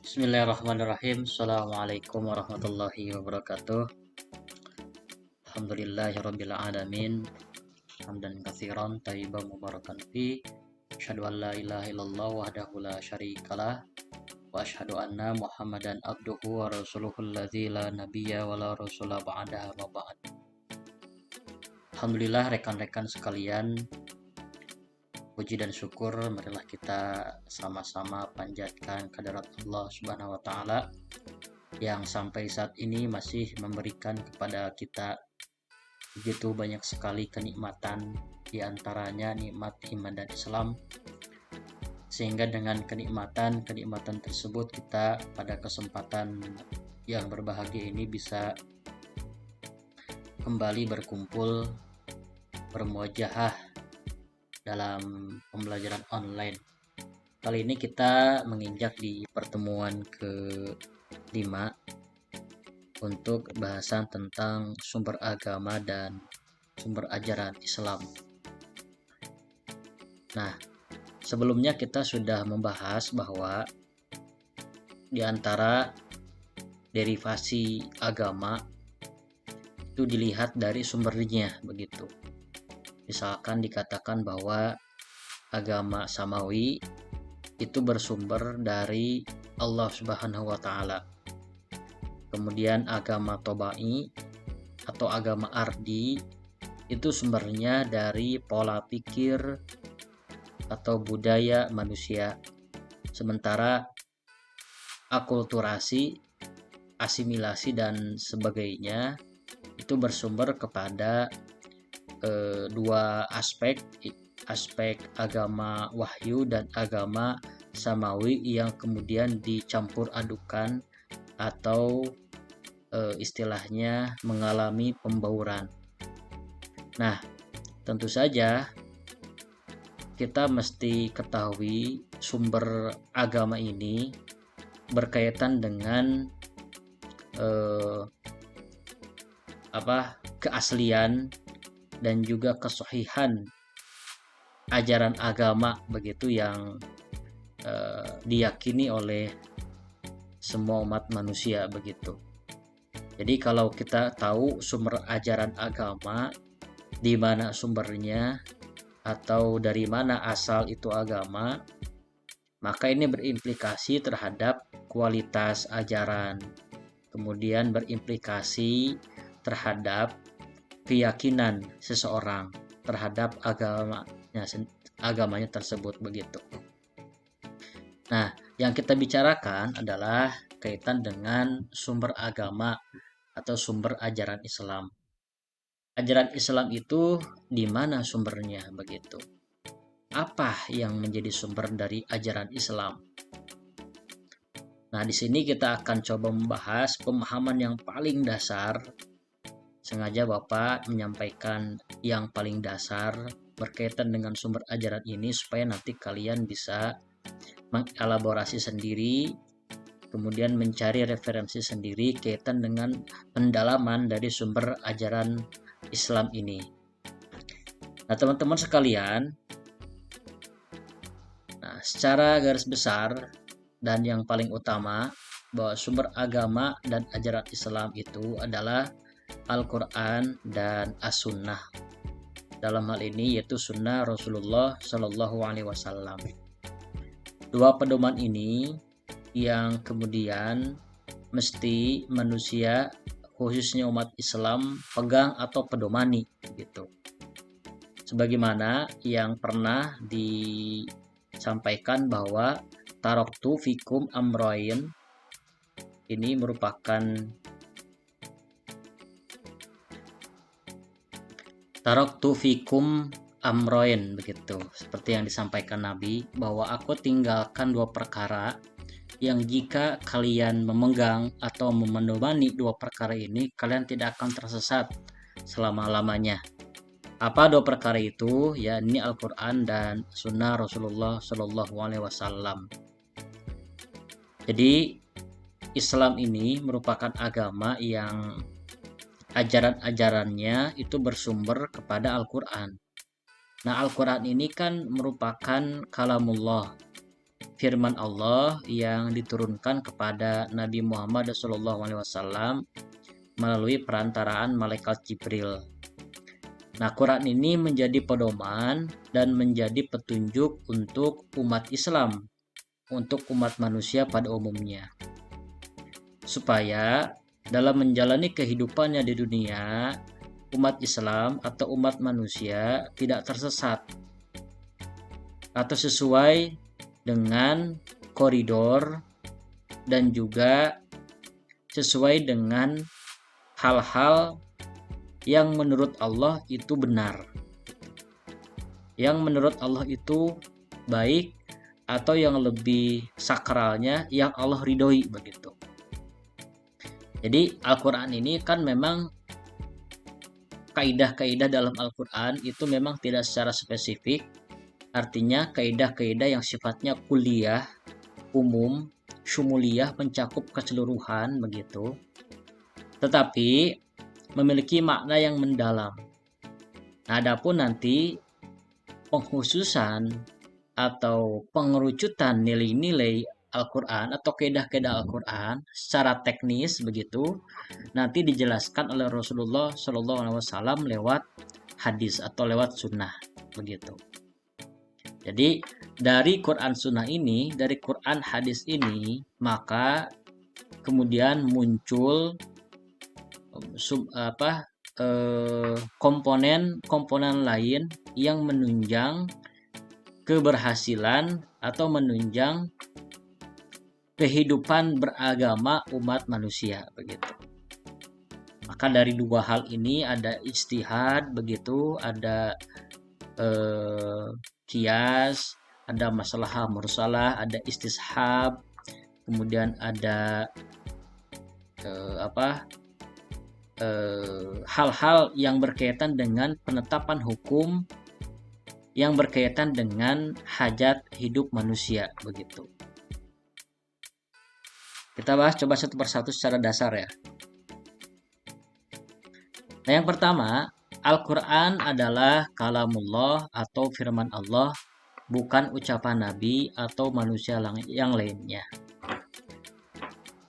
Bismillahirrahmanirrahim. Assalamualaikum warahmatullahi wabarakatuh. Alhamdulillahirabbil alamin. Hamdan katsiran thayyiban mubarakan fi. Asyhadu an la ilaha illallah wahdahu la syarikalah wa asyhadu anna Muhammadan abduhu wa rasuluhul ladzi la nabiyya wa la rasula ba'dahu ma ba'd. Alhamdulillah rekan-rekan sekalian, puji dan syukur marilah kita sama-sama panjatkan kehadirat Allah Subhanahu wa taala yang sampai saat ini masih memberikan kepada kita begitu banyak sekali kenikmatan, diantaranya nikmat iman dan Islam, sehingga dengan kenikmatan tersebut kita pada kesempatan yang berbahagia ini bisa kembali berkumpul bermuajahah dalam pembelajaran online. Kali ini kita menginjak di pertemuan ke-5 untuk bahasan tentang sumber agama dan sumber ajaran Islam. Nah, sebelumnya kita sudah membahas bahwa di antara derivasi agama itu dilihat dari sumbernya begitu. Misalkan dikatakan bahwa agama samawi itu bersumber dari Allah Subhanahu wa taala. Kemudian agama tobai atau agama ardi itu sumbernya dari pola pikir atau budaya manusia. Sementara akulturasi, asimilasi dan sebagainya itu bersumber kepada dua aspek agama wahyu dan agama samawi yang kemudian dicampur adukan atau istilahnya mengalami pembauran. Nah, tentu saja kita mesti ketahui sumber agama ini berkaitan dengan keaslian dan juga kesahihan ajaran agama begitu yang diyakini oleh semua umat manusia begitu. Jadi kalau kita tahu sumber ajaran agama, di mana sumbernya atau dari mana asal itu agama, maka ini berimplikasi terhadap kualitas ajaran. Kemudian berimplikasi terhadap keyakinan seseorang terhadap agamanya tersebut begitu. Nah, yang kita bicarakan adalah kaitan dengan sumber agama atau sumber ajaran Islam. Ajaran Islam itu di mana sumbernya begitu? Apa yang menjadi sumber dari ajaran Islam? Nah, di sini kita akan coba membahas pemahaman yang paling dasar. Sengaja Bapak menyampaikan yang paling dasar berkaitan dengan sumber ajaran ini supaya nanti kalian bisa mengelaborasi sendiri, kemudian mencari referensi sendiri kaitan dengan pendalaman dari sumber ajaran Islam ini. Nah, teman-teman sekalian, secara garis besar dan yang paling utama bahwa sumber agama dan ajaran Islam itu adalah Al-Quran dan As-Sunnah. Dalam hal ini yaitu Sunnah Rasulullah Shallallahu Alaihi Wasallam. Dua pedoman ini yang kemudian mesti manusia khususnya umat Islam pegang atau pedomani gitu. Sebagaimana yang pernah disampaikan bahwa taraktu fikum amroin ini merupakan taraktu fikum amroin begitu, seperti yang disampaikan Nabi bahwa aku tinggalkan dua perkara yang jika kalian memegang atau memedomani dua perkara ini kalian tidak akan tersesat selama-lamanya. Apa dua perkara itu? Ya, ini Al-Quran dan Sunnah Rasulullah Shallallahu Alaihi Wasallam. Jadi Islam ini merupakan agama yang ajaran-ajarannya itu bersumber kepada Al-Quran. Nah, Al-Quran ini kan merupakan kalamullah, firman Allah yang diturunkan kepada Nabi Muhammad SAW melalui perantaraan malaikat Jibril. Nah, Quran ini menjadi pedoman dan menjadi petunjuk untuk umat Islam, untuk umat manusia pada umumnya, supaya dalam menjalani kehidupannya di dunia, umat Islam atau umat manusia tidak tersesat atau sesuai dengan koridor dan juga sesuai dengan hal-hal yang menurut Allah itu benar, yang menurut Allah itu baik, atau yang lebih sakralnya yang Allah ridhoi begitu. Jadi Al-Quran ini kan memang kaidah-kaidah dalam Al-Quran itu memang tidak secara spesifik, artinya kaidah-kaidah yang sifatnya kuliah, umum, syumuliyah, mencakup keseluruhan begitu, tetapi memiliki makna yang mendalam. Nah, adapun nanti pengkhususan atau pengerucutan nilai-nilai Al-Quran atau kaidah-kaidah Al-Quran secara teknis begitu nanti dijelaskan oleh Rasulullah SAW lewat hadis atau lewat sunnah begitu. Jadi dari Quran sunnah ini, dari Quran hadis ini, maka kemudian muncul komponen lain yang menunjang keberhasilan atau menunjang kehidupan beragama umat manusia begitu. Maka dari dua hal ini ada ijtihad begitu, ada qiyas, ada masalah mursalah, ada istishab, kemudian ada hal-hal yang berkaitan dengan penetapan hukum yang berkaitan dengan hajat hidup manusia begitu. Kita bahas coba satu persatu secara dasar ya. Nah, yang pertama, Al-Quran adalah kalamullah atau firman Allah, bukan ucapan Nabi atau manusia yang lainnya.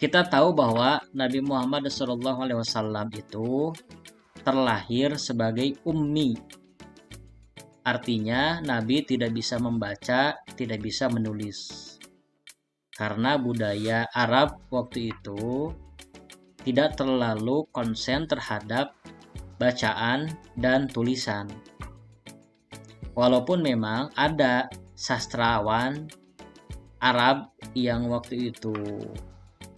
Kita tahu bahwa Nabi Muhammad SAW itu terlahir sebagai ummi. Artinya Nabi tidak bisa membaca, tidak bisa menulis. Karena budaya Arab waktu itu tidak terlalu konsen terhadap bacaan dan tulisan. Walaupun memang ada sastrawan Arab yang waktu itu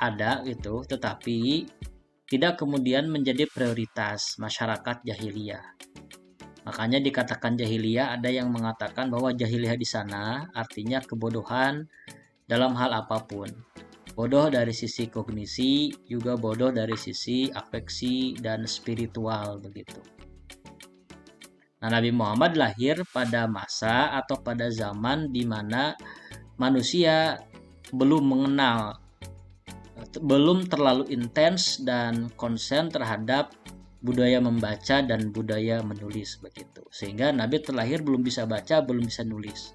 ada itu, tetapi tidak kemudian menjadi prioritas masyarakat jahiliyah. Makanya dikatakan jahiliyah, ada yang mengatakan bahwa jahiliyah di sana artinya kebodohan dalam hal apapun. Bodoh dari sisi kognisi, juga bodoh dari sisi afeksi dan spiritual begitu. Nah, Nabi Muhammad lahir pada masa atau pada zaman di mana manusia belum terlalu intens dan konsen terhadap budaya membaca dan budaya menulis begitu. Sehingga Nabi terlahir belum bisa baca, belum bisa nulis.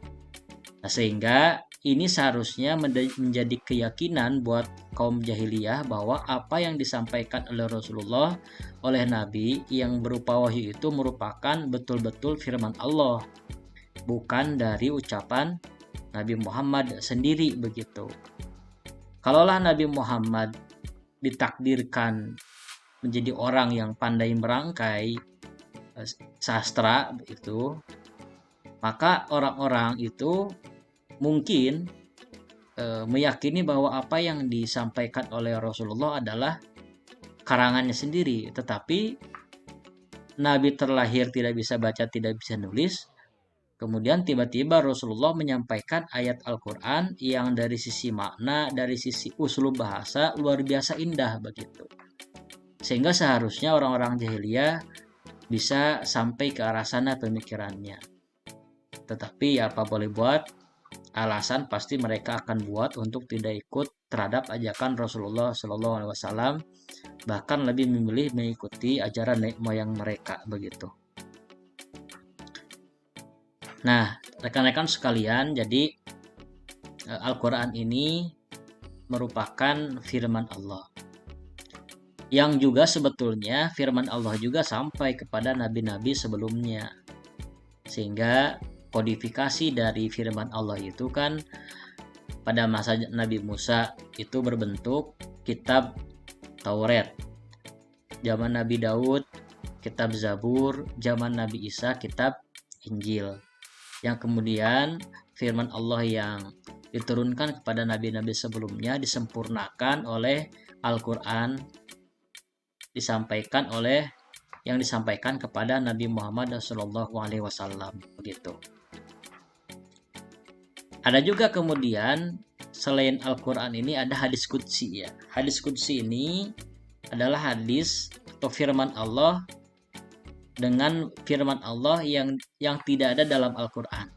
Nah, sehingga ini seharusnya menjadi keyakinan buat kaum jahiliyah bahwa apa yang disampaikan oleh Rasulullah, oleh Nabi yang berupa wahyu itu merupakan betul-betul firman Allah, bukan dari ucapan Nabi Muhammad sendiri begitu. Kalaulah Nabi Muhammad ditakdirkan menjadi orang yang pandai merangkai sastra itu, maka orang-orang itu mungkin meyakini bahwa apa yang disampaikan oleh Rasulullah adalah karangannya sendiri. Tetapi Nabi terlahir tidak bisa baca, tidak bisa nulis. Kemudian tiba-tiba Rasulullah menyampaikan ayat Al-Quran yang dari sisi makna, dari sisi uslub bahasa luar biasa indah begitu. Sehingga seharusnya orang-orang jahiliyah bisa sampai ke arah sana pemikirannya. Tetapi ya apa boleh buat, alasan pasti mereka akan buat untuk tidak ikut terhadap ajakan Rasulullah SAW, bahkan lebih memilih mengikuti ajaran nenek moyang mereka begitu. Nah, rekan-rekan sekalian, jadi Al-Quran ini merupakan firman Allah, yang juga sebetulnya firman Allah juga sampai kepada nabi-nabi sebelumnya, sehingga kodifikasi dari firman Allah itu kan pada masa Nabi Musa itu berbentuk kitab Taurat, zaman Nabi Daud kitab Zabur, zaman Nabi Isa kitab Injil, yang kemudian firman Allah yang diturunkan kepada nabi-nabi sebelumnya disempurnakan oleh Al-Quran, yang disampaikan kepada Nabi Muhammad SAW, begitu. Ada juga kemudian selain Al-Quran ini ada hadis qudsi ya. Hadis qudsi ini adalah hadis atau firman Allah dengan firman Allah yang tidak ada dalam Al-Quran,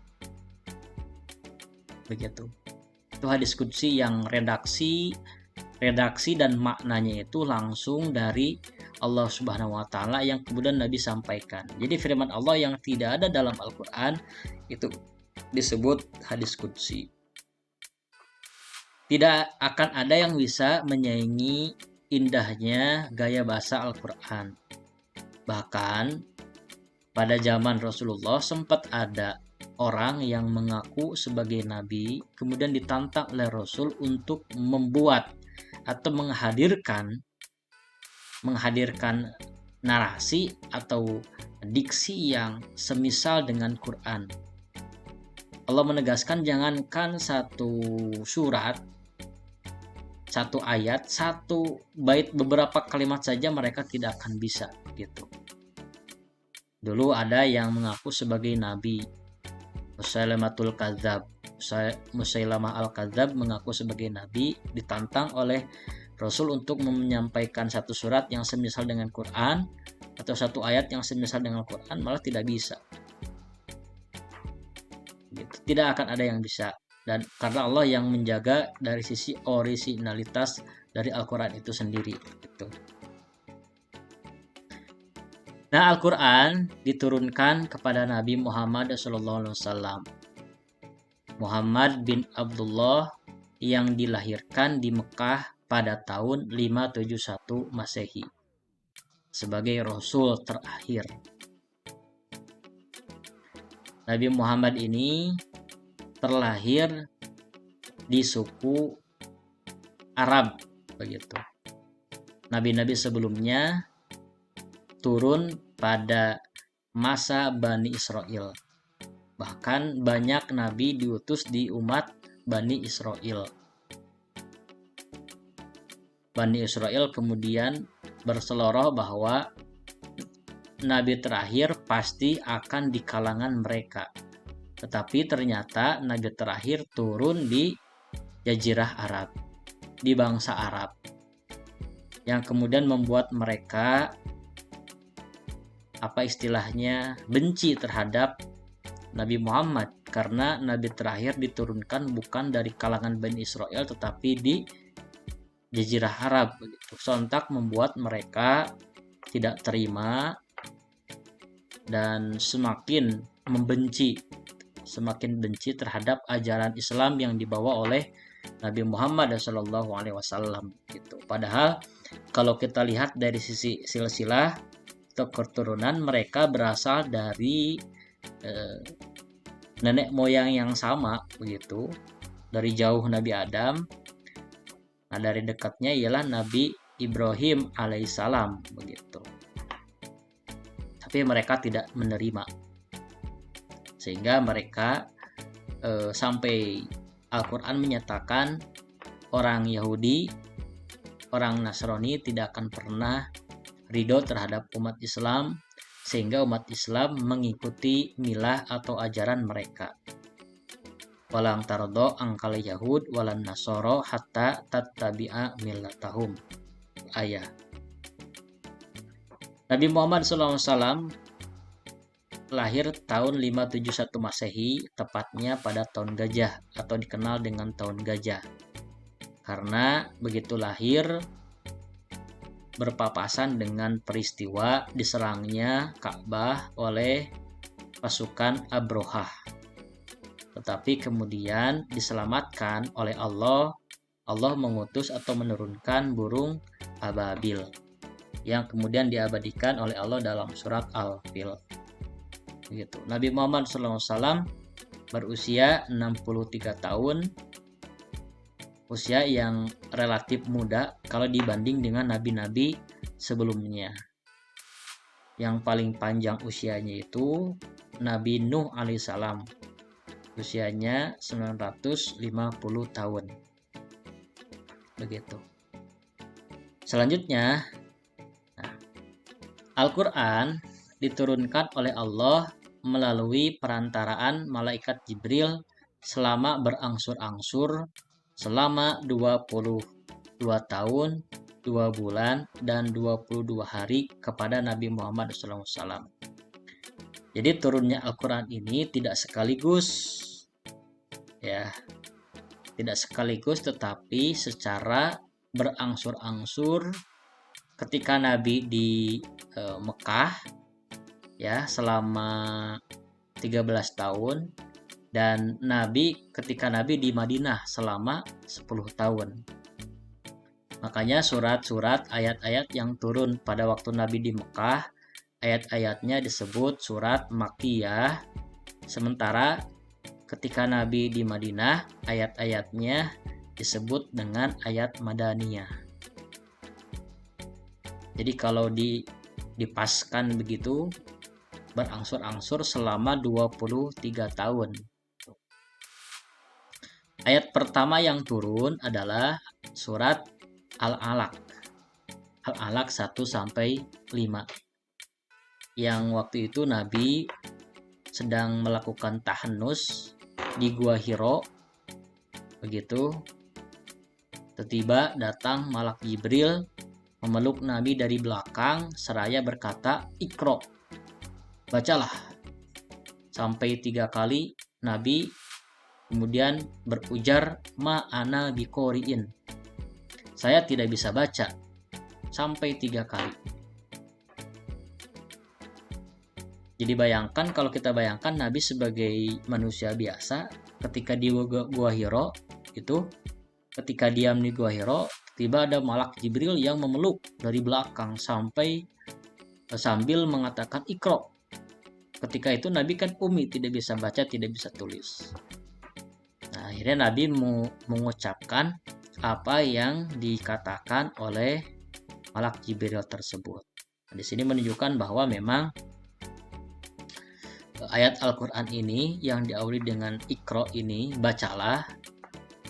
begitu. Itu hadis qudsi yang redaksi dan maknanya itu langsung dari Allah Subhanahu wa taala yang kemudian Nabi sampaikan. Jadi firman Allah yang tidak ada dalam Al-Quran itu disebut hadis qudsi. Tidak akan ada yang bisa menyaingi indahnya gaya bahasa Al-Quran. Bahkan pada zaman Rasulullah sempat ada orang yang mengaku sebagai nabi kemudian ditantang oleh Rasul untuk membuat atau menghadirkan narasi atau diksi yang semisal dengan Quran. Allah menegaskan jangankan satu surat, satu ayat, satu bait, beberapa kalimat saja mereka tidak akan bisa, gitu. Dulu ada yang mengaku sebagai nabi, Musailamah al-Kadzab mengaku sebagai nabi, ditantang oleh Rasul untuk menyampaikan satu surat yang semisal dengan Quran atau satu ayat yang semisal dengan Quran, malah tidak bisa. Gitu. Tidak akan ada yang bisa, dan karena Allah yang menjaga dari sisi orisinalitas dari Al-Quran itu sendiri. Gitu. Nah, Al-Quran diturunkan kepada Nabi Muhammad SAW. Muhammad bin Abdullah yang dilahirkan di Mekah pada tahun 571 Masehi sebagai Rasul terakhir. Nabi Muhammad ini terlahir di suku Arab, begitu. Nabi-nabi sebelumnya turun pada masa Bani Israel. Bahkan banyak nabi diutus di umat Bani Israel. Bani Israel kemudian berseloroh bahwa nabi terakhir pasti akan di kalangan mereka. Tetapi ternyata nabi terakhir turun di Jazirah Arab, di bangsa Arab, yang kemudian membuat mereka benci terhadap Nabi Muhammad, karena nabi terakhir diturunkan bukan dari kalangan Bani Israel tetapi di Jazirah Arab, begitu. Sontak membuat mereka tidak terima dan semakin benci terhadap ajaran Islam yang dibawa oleh Nabi Muhammad SAW, gitu. Padahal kalau kita lihat dari sisi silsilah atau keturunan, mereka berasal dari nenek moyang yang sama, begitu. Dari jauh Nabi Adam, nah dari dekatnya ialah Nabi Ibrahim alaihissalam, begitu. Tapi mereka tidak menerima, sehingga mereka sampai Al-Quran menyatakan orang Yahudi, orang Nasrani tidak akan pernah ridho terhadap umat Islam, sehingga umat Islam mengikuti milah atau ajaran mereka. Walang tardo angkal Yahud walan Nasoro hatta tattabi'a millatahum. Ayat. Nabi Muhammad SAW lahir tahun 571 Masehi, tepatnya pada tahun gajah atau dikenal dengan tahun gajah. Karena begitu lahir berpapasan dengan peristiwa diserangnya Ka'bah oleh pasukan Abrohah. tetapi kemudian diselamatkan oleh Allah. Allah mengutus atau menurunkan burung ababil yang kemudian diabadikan oleh Allah dalam surat Al-Fil. Begitu. Nabi Muhammad SAW berusia 63 tahun, usia yang relatif muda kalau dibanding dengan nabi-nabi sebelumnya. Yang paling panjang usianya itu Nabi Nuh alaihissalam, usianya 950 tahun. Begitu. Selanjutnya, Al-Quran diturunkan oleh Allah melalui perantaraan malaikat Jibril selama berangsur-angsur selama 22 tahun, 2 bulan, dan 22 hari kepada Nabi Muhammad SAW. Jadi turunnya Al-Quran ini tidak sekaligus, ya, tidak sekaligus, tetapi secara berangsur-angsur. Ketika Nabi di Mekah, ya, selama 13 tahun, dan ketika Nabi di Madinah selama 10 tahun. Makanya surat-surat ayat-ayat yang turun pada waktu Nabi di Mekah, ayat-ayatnya disebut surat Makkiyah, sementara ketika Nabi di Madinah, ayat-ayatnya disebut dengan ayat Madaniyah. Jadi kalau dipaskan begitu, berangsur-angsur selama 23 tahun. Ayat pertama yang turun adalah surat Al-Alaq. Al-Alaq 1-5. Yang waktu itu Nabi sedang melakukan tahannus di Gua Hiro. Begitu. Tiba-tiba datang malak Jibril memeluk Nabi dari belakang seraya berkata, "Iqra." Bacalah. Sampai 3 kali Nabi kemudian berujar, "Ma ana biqori'in." Saya tidak bisa baca. Sampai 3 kali. Jadi bayangkan, kalau kita bayangkan Nabi sebagai manusia biasa, ketika di Gua Hiro itu, ketika diam di Gua Hiro, tiba ada malak Jibril yang memeluk dari belakang sambil mengatakan Iqra. Ketika itu Nabi kan ummi, tidak bisa baca, tidak bisa tulis. Nah, akhirnya Nabi mengucapkan apa yang dikatakan oleh malak Jibril tersebut. Nah, di sini menunjukkan bahwa memang ayat Al-Quran ini yang diawali dengan Iqra ini, bacalah,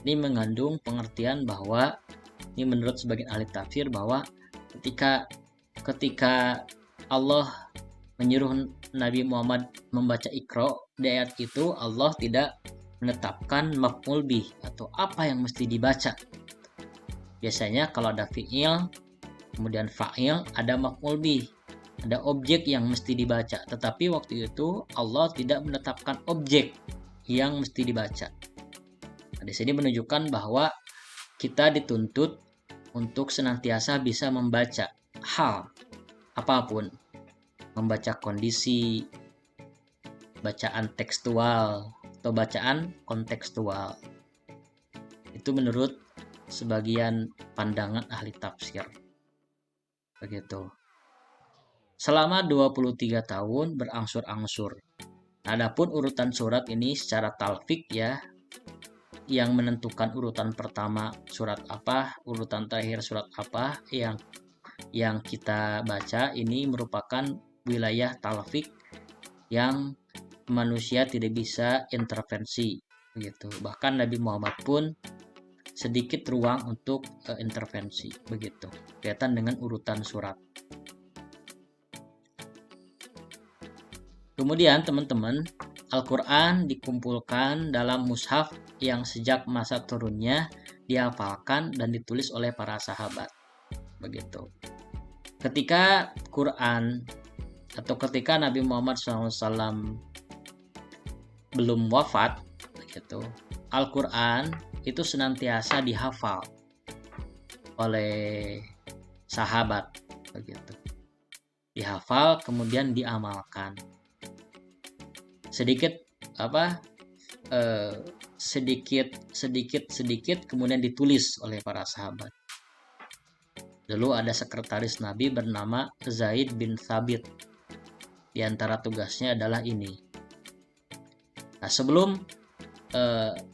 ini mengandung pengertian bahwa, ini menurut sebagian ahli tafsir, bahwa ketika Allah menyuruh Nabi Muhammad membaca Iqra, di ayat itu Allah tidak menetapkan maf'ul bih atau apa yang mesti dibaca. Biasanya kalau ada fi'il, kemudian fa'il, ada maf'ul bih, ada objek yang mesti dibaca. Tetapi waktu itu Allah tidak menetapkan objek yang mesti dibaca. Nah, di sini menunjukkan bahwa kita dituntut untuk senantiasa bisa membaca hal apapun. Membaca kondisi, bacaan tekstual, atau bacaan kontekstual. Itu menurut sebagian pandangan ahli tafsir. Begitu. Selama 23 tahun berangsur-angsur. Adapun urutan surat ini secara talfik, ya, yang menentukan urutan pertama surat apa, urutan terakhir surat apa yang kita baca, ini merupakan wilayah talfik yang manusia tidak bisa intervensi, begitu. Bahkan Nabi Muhammad pun sedikit ruang untuk intervensi, begitu. Berkaitan dengan urutan surat. Kemudian teman-teman, Al-Quran dikumpulkan dalam mushaf yang sejak masa turunnya dihafalkan dan ditulis oleh para sahabat. Begitu. Ketika Quran atau ketika Nabi Muhammad SAW belum wafat, begitu, Al-Quran itu senantiasa dihafal oleh sahabat, begitu. Dihafal kemudian diamalkan. Sedikit sedikit kemudian ditulis oleh para sahabat. Dulu ada sekretaris Nabi bernama Zaid bin Thabit. Di antara tugasnya adalah ini. Nah, sebelum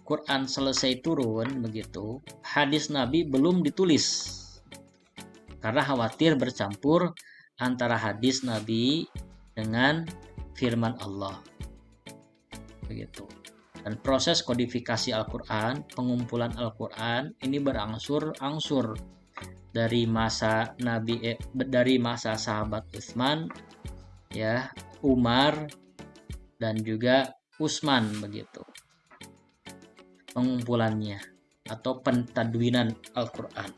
Quran selesai turun begitu, hadis Nabi belum ditulis karena khawatir bercampur antara hadis Nabi dengan firman Allah begitu. Dan proses kodifikasi Al-Quran, pengumpulan Al-Quran ini berangsur-angsur dari masa dari masa sahabat Utsman, ya, Umar dan juga Utsman begitu. Pengumpulannya atau pentadwinan Al-Quran.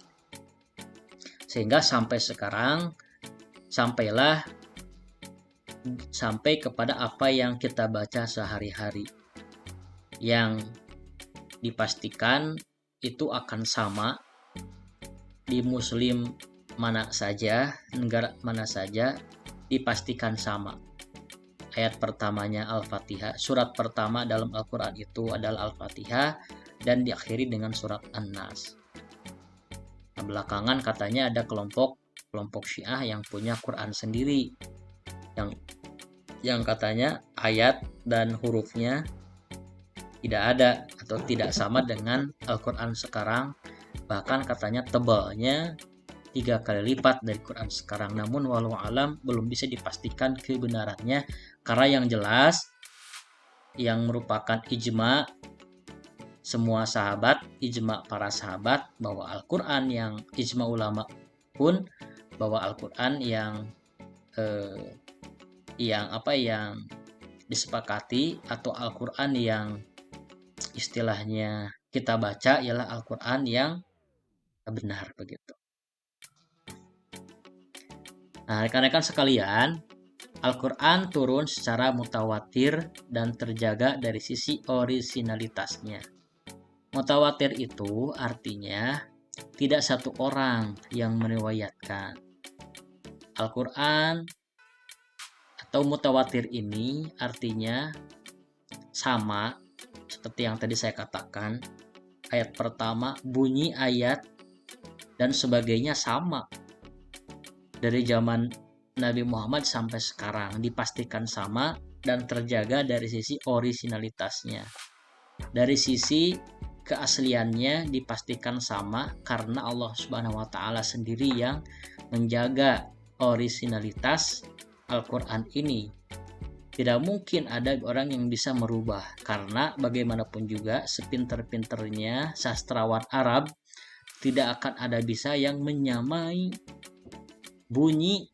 Sehingga sampai sekarang sampai kepada apa yang kita baca sehari-hari, yang dipastikan itu akan sama di muslim mana saja, negara mana saja, dipastikan sama. Ayat pertamanya Al-Fatihah, surat pertama dalam Al-Quran itu adalah Al-Fatihah dan diakhiri dengan surat An-Nas. Nah, belakangan katanya ada kelompok Syiah yang punya Quran sendiri, yang katanya ayat dan hurufnya tidak ada atau tidak sama dengan Al-Quran sekarang, bahkan katanya tebalnya 3 kali lipat dari Quran sekarang. Namun walau alam belum bisa dipastikan kebenarannya, karena yang jelas yang merupakan ijma semua sahabat, ijma para sahabat bahwa Al-Quran yang ijma ulama pun bahwa Al-Quran yang disepakati atau Al-Quran yang istilahnya kita baca ialah Al-Quran yang benar begitu. Nah, rekan-rekan sekalian, Al-Quran turun secara mutawatir dan terjaga dari sisi orisinalitasnya. Mutawatir itu artinya tidak satu orang yang meriwayatkan. Al-Quran atau mutawatir ini artinya sama seperti yang tadi saya katakan. Ayat pertama, bunyi ayat dan sebagainya sama. Dari zaman Nabi Muhammad sampai sekarang dipastikan sama dan terjaga dari sisi orisinalitasnya. Dari sisi keasliannya dipastikan sama karena Allah Subhanahu wa taala sendiri yang menjaga orisinalitas Al-Quran ini. Tidak mungkin ada orang yang bisa merubah, karena bagaimanapun juga sepinter-pinternya sastrawan Arab tidak akan ada bisa yang menyamai bunyi,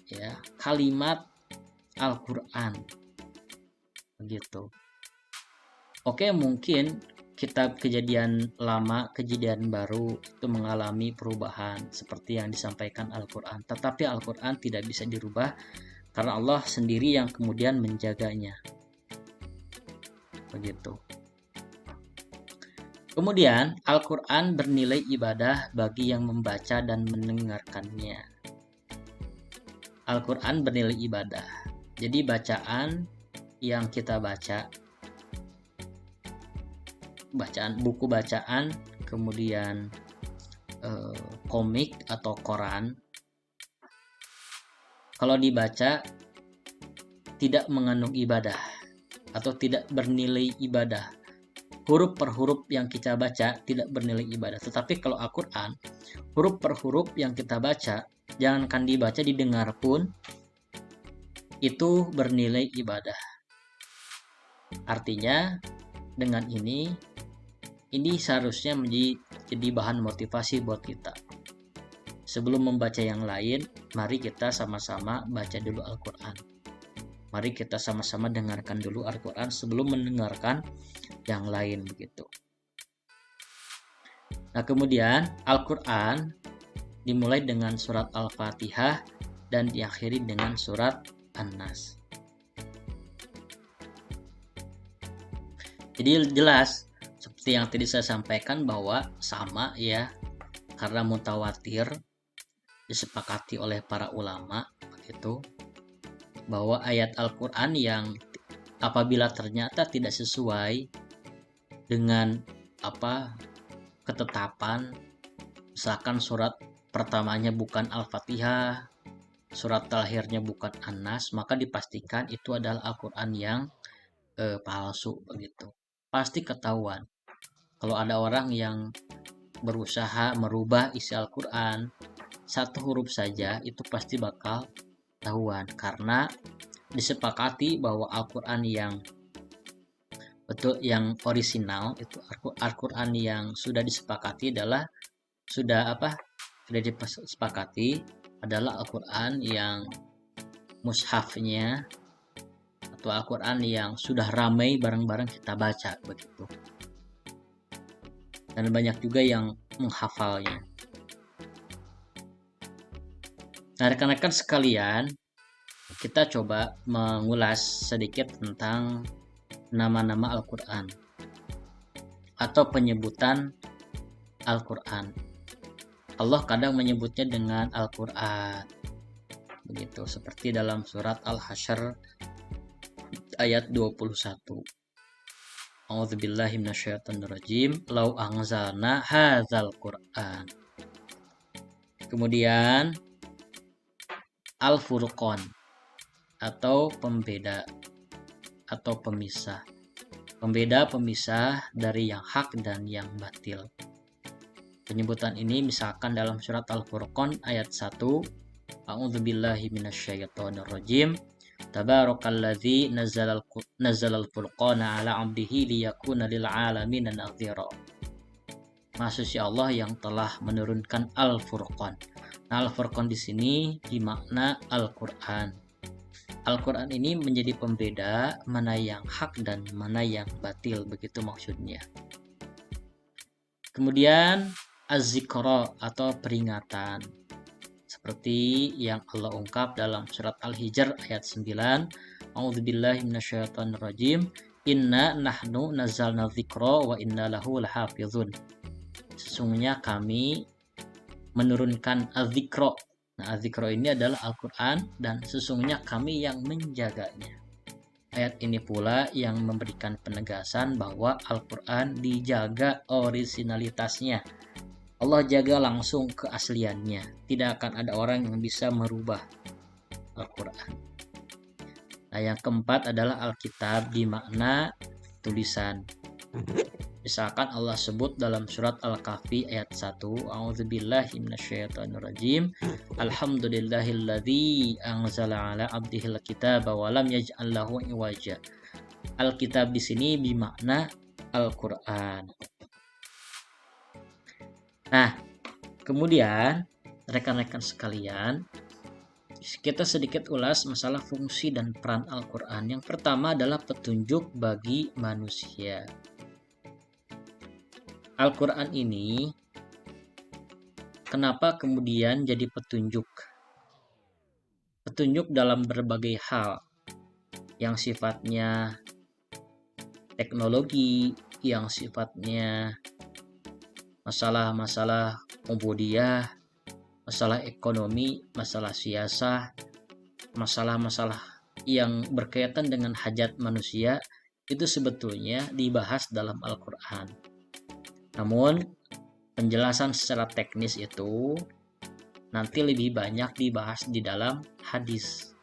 ya, kalimat Al-Quran begitu. Oke, mungkin kitab kejadian lama, kejadian baru itu mengalami perubahan seperti yang disampaikan Al-Quran, tetapi Al-Quran tidak bisa dirubah karena Allah sendiri yang kemudian menjaganya begitu. Kemudian Al-Quran bernilai ibadah bagi yang membaca dan mendengarkannya. Al-Quran bernilai ibadah. Jadi bacaan yang kita baca, buku bacaan, kemudian komik atau koran, kalau dibaca tidak mengandung ibadah atau tidak bernilai ibadah. Huruf per huruf yang kita baca tidak bernilai ibadah. Tetapi kalau Al-Quran, huruf per huruf yang kita baca, jangankan dibaca, didengar pun itu bernilai ibadah. Artinya dengan ini seharusnya menjadi bahan motivasi buat kita. Sebelum membaca yang lain, mari kita sama-sama baca dulu Al-Quran. Mari kita sama-sama dengarkan dulu Al-Quran sebelum mendengarkan yang lain begitu. Nah, kemudian Al-Quran dimulai dengan surat Al-Fatihah dan diakhiri dengan surat An-Nas. Jadi jelas seperti yang tadi saya sampaikan bahwa sama, ya, karena mutawatir disepakati oleh para ulama begitu, bahwa ayat Al-Quran yang apabila ternyata tidak sesuai dengan apa ketetapan, misalkan surat pertamanya bukan Al-Fatihah, surat terakhirnya bukan An-Nas, maka dipastikan itu adalah Al-Quran yang palsu begitu. Pasti ketahuan. Kalau ada orang yang berusaha merubah isi Al-Quran satu huruf saja, itu pasti bakal ketahuan karena disepakati bahwa Al-Quran yang betul, yang orisinal itu Al-Quran yang sudah disepakati adalah sudah disepakati adalah Al-Quran yang mushafnya atau Al-Quran yang sudah ramai bareng-bareng kita baca begitu. Dan banyak juga yang menghafalnya. Nah, rekan-rekan sekalian, kita coba mengulas sedikit tentang nama-nama Al-Quran atau penyebutan Al-Quran. Allah kadang menyebutnya dengan Al-Quran begitu, seperti dalam surat Al-Hasyr ayat 21. A'udzubillahi minasyaitonirrajim. Lau anzalna hadzal Qur'an. Kemudian Al-Furqan atau pembeda atau pemisah. Pembeda pemisah dari yang hak dan yang batil. Penyebutan ini misalkan dalam surat Al-Furqan ayat 1. A'udzubillahi minasyaitonirrajim. Tabarakalladzi nazzalal furqana ala 'abdihi liyakuna lil 'alamin nadhira. Maha suci Allah yang telah menurunkan Al-Furqan. Nah, Al-Furqan di sini dimakna Al-Qur'an. Al-Qur'an ini menjadi pembeda mana yang hak dan mana yang batil, begitu maksudnya. Kemudian Az-Zikra atau peringatan. Seperti yang Allah ungkap dalam surat Al-Hijr ayat 9. A'udzubillahi minasyaitonirrajim. Inna nahnu nazzalna dzikra wa inna lahu lahafizun. Sesungguhnya kami menurunkan Az-Zikra. Nah, Az-Zikra ini adalah Al-Quran dan sesungguhnya kami yang menjaganya. Ayat ini pula yang memberikan penegasan bahwa Al-Quran dijaga orisinalitasnya. Allah jaga langsung keasliannya. Tidak akan ada orang yang bisa merubah Al-Quran. Nah, yang keempat adalah Alkitab dimakna tulisan. Misalkan Allah sebut dalam surat Al-Kahfi ayat 1. A'udzubillahi minasyaitonirrajim. Alhamdulillahilladzi anzala ala 'abdihil kitaba wa lam yaj'al lahu iwaja. Alkitab di sini bermakna Al-Qur'an. Nah, kemudian rekan-rekan sekalian, kita sedikit ulas masalah fungsi dan peran Al-Qur'an. Yang pertama adalah petunjuk bagi manusia. Al-Quran ini kenapa kemudian jadi petunjuk? Petunjuk dalam berbagai hal yang sifatnya teknologi, yang sifatnya masalah-masalah ubudiyah, masalah ekonomi, masalah siasah, masalah-masalah yang berkaitan dengan hajat manusia, itu sebetulnya dibahas dalam Al-Quran. Namun penjelasan secara teknis itu nanti lebih banyak dibahas di dalam hadis,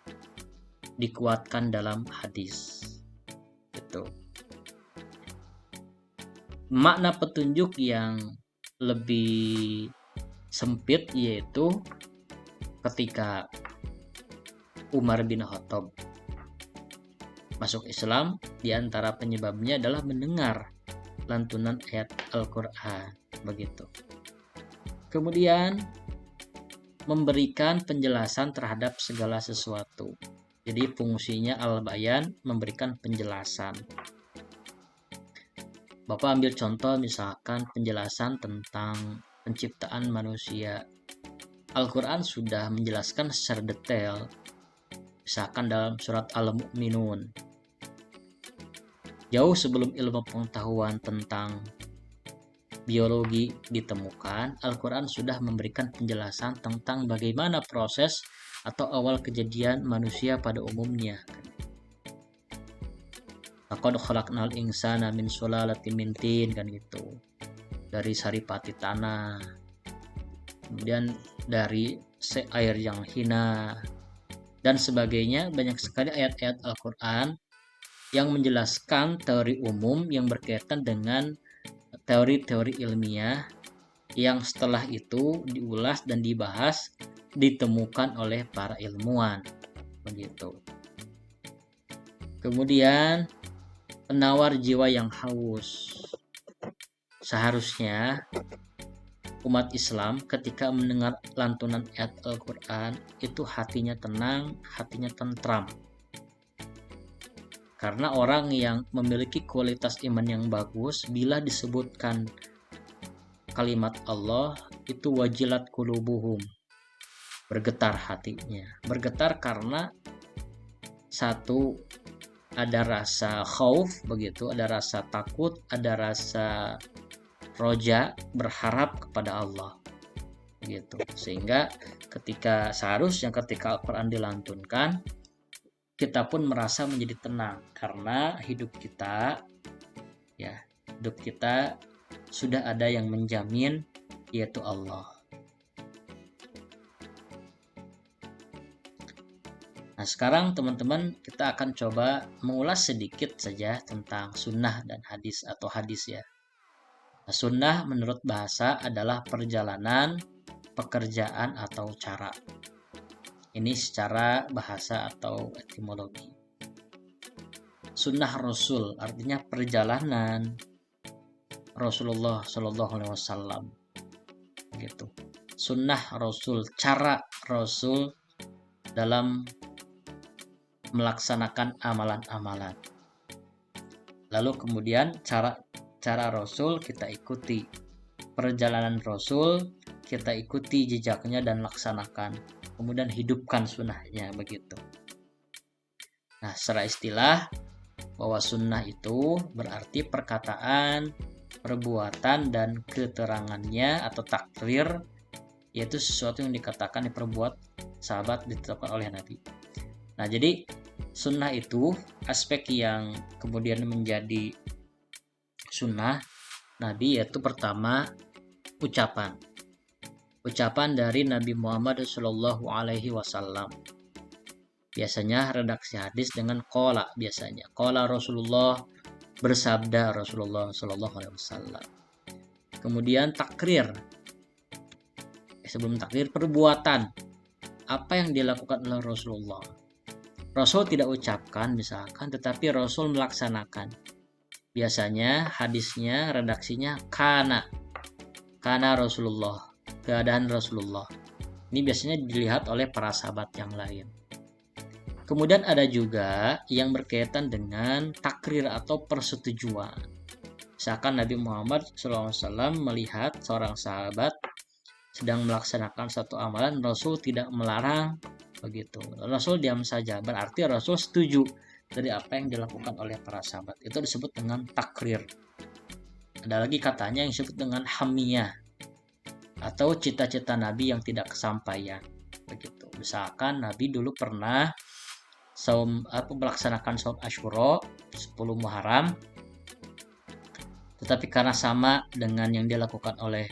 dikuatkan dalam hadis. Itu makna petunjuk yang lebih sempit, yaitu ketika Umar bin Khattab masuk Islam, di antara penyebabnya adalah mendengar lantunan ayat Al-Quran begitu. Kemudian memberikan penjelasan terhadap segala sesuatu. Jadi fungsinya Al-Bayan memberikan penjelasan. Bapak ambil contoh misalkan penjelasan tentang penciptaan manusia. Al-Quran sudah menjelaskan secara detail. Misalkan dalam surat Al-Mu'minun. Jauh sebelum ilmu pengetahuan tentang biologi ditemukan, Al-Quran sudah memberikan penjelasan tentang bagaimana proses atau awal kejadian manusia pada umumnya. laqad khalaqnal insana min sulalatin min tin, kan gitu, dari saripati tanah, kemudian dari air yang hina dan sebagainya. Banyak sekali ayat-ayat Al-Quran yang menjelaskan teori umum yang berkaitan dengan teori-teori ilmiah yang setelah itu diulas dan dibahas, ditemukan oleh para ilmuwan, begitu. Kemudian penawar jiwa yang haus. Seharusnya umat Islam ketika mendengar lantunan ayat Al-Quran itu hatinya tenang, hatinya tentram. Karena orang yang memiliki kualitas iman yang bagus, bila disebutkan kalimat Allah, itu wajilat qulubuhum, bergetar hatinya. Bergetar karena satu, ada rasa khauf, begitu, ada rasa takut, ada rasa roja, berharap kepada Allah, gitu. Sehingga seharusnya ketika Al-Quran dilantunkan, kita pun merasa menjadi tenang karena hidup kita sudah ada yang menjamin, yaitu Allah. Nah, sekarang teman-teman, kita akan coba mengulas sedikit saja tentang sunnah dan hadis atau hadis ya. Nah, sunnah menurut bahasa adalah perjalanan, pekerjaan, atau cara. Ini secara bahasa atau etimologi. Sunnah Rasul artinya perjalanan Rasulullah Shallallahu Alaihi Wasallam, gitu. Sunnah Rasul, cara Rasul dalam melaksanakan amalan-amalan. Lalu kemudian cara Rasul kita ikuti, perjalanan Rasul kita ikuti jejaknya dan laksanakan. Kemudian hidupkan sunnahnya, begitu. Nah, secara istilah bahwa sunnah itu berarti perkataan, perbuatan, dan keterangannya atau takrir, yaitu sesuatu yang dikatakan, diperbuat sahabat, ditetapkan oleh Nabi. Nah, jadi sunnah itu aspek yang kemudian menjadi sunnah Nabi, yaitu pertama ucapan dari Nabi Muhammad Shallallahu Alaihi Wasallam. Biasanya redaksi hadis dengan qala, biasanya qala Rasulullah, bersabda Rasulullah Shallallahu Alaihi Wasallam. Kemudian takrir, sebelum takrir perbuatan, apa yang dilakukan oleh Rasulullah. Rasul tidak ucapkan misalkan, tetapi Rasul melaksanakan. Biasanya hadisnya redaksinya kana Rasulullah, keadaan Rasulullah. Ini biasanya dilihat oleh para sahabat yang lain. Kemudian ada juga yang berkaitan dengan takrir atau persetujuan. Misalkan Nabi Muhammad SAW melihat seorang sahabat sedang melaksanakan satu amalan, Rasul tidak melarang, begitu. Rasul diam saja, berarti Rasul setuju dari apa yang dilakukan oleh para sahabat. Itu disebut dengan takrir. Ada lagi katanya yang disebut dengan hamiyah, atau cita-cita Nabi yang tidak kesampaian, begitu. Misalkan Nabi dulu pernah melaksanakan saum Asyura 10 Muharram, tetapi karena sama dengan yang dilakukan oleh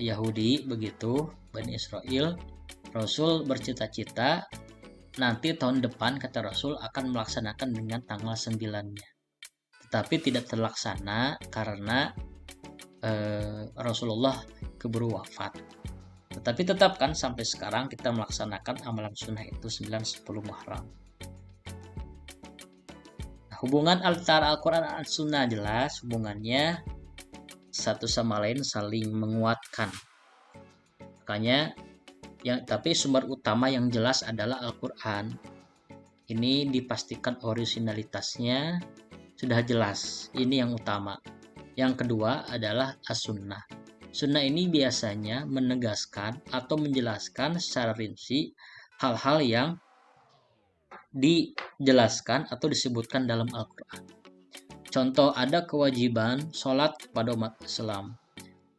Yahudi, begitu, Bani Israel, Rasul bercita-cita nanti tahun depan, kata Rasul, akan melaksanakan dengan tanggal 9-nya. Tetapi tidak terlaksana karena Rasulullah keburu wafat. Tetapi tetap kan sampai sekarang kita melaksanakan amalan sunnah itu 9-10 Muharram. Nah, hubungan antara Al-Quran dan Sunnah jelas hubungannya satu sama lain saling menguatkan. Makanya tapi sumber utama yang jelas adalah Al-Quran. Ini dipastikan originalitasnya sudah jelas. Ini yang utama. Yang kedua adalah as-sunnah. Sunnah ini biasanya menegaskan atau menjelaskan secara rinci hal-hal yang dijelaskan atau disebutkan dalam Al-Quran. Contoh, ada kewajiban sholat kepada umat Islam.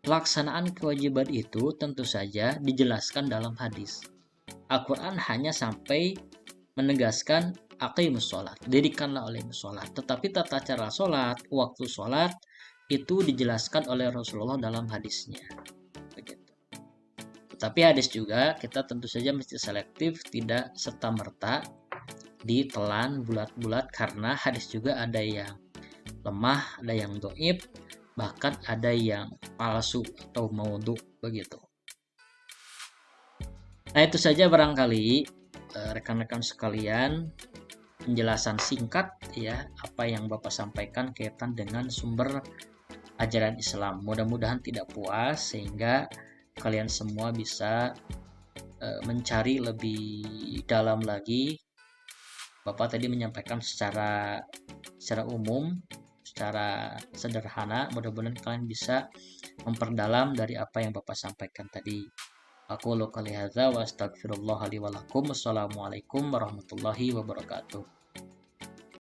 Pelaksanaan kewajiban itu tentu saja dijelaskan dalam hadis. Al-Quran hanya sampai menegaskan aqimus sholat, dirikanlah olehmu sholat. Tetapi tata cara sholat, waktu sholat itu dijelaskan oleh Rasulullah dalam hadisnya. Begitu. Tetapi hadis juga kita tentu saja mesti selektif, tidak serta-merta ditelan bulat-bulat, karena hadis juga ada yang lemah, ada yang dhaif, bahkan ada yang palsu atau maudhu begitu. Nah, itu saja barangkali rekan-rekan sekalian penjelasan singkat ya apa yang Bapak sampaikan kaitan dengan sumber ajaran Islam. Mudah-mudahan tidak puas sehingga kalian semua bisa mencari lebih dalam lagi. Bapak tadi menyampaikan secara umum, secara sederhana. Mudah-mudahan kalian bisa memperdalam dari apa yang Bapak sampaikan tadi. Aku qouli hadza wa astaghfirullah li wa lakum. Wassalamualaikum warahmatullahi wabarakatuh.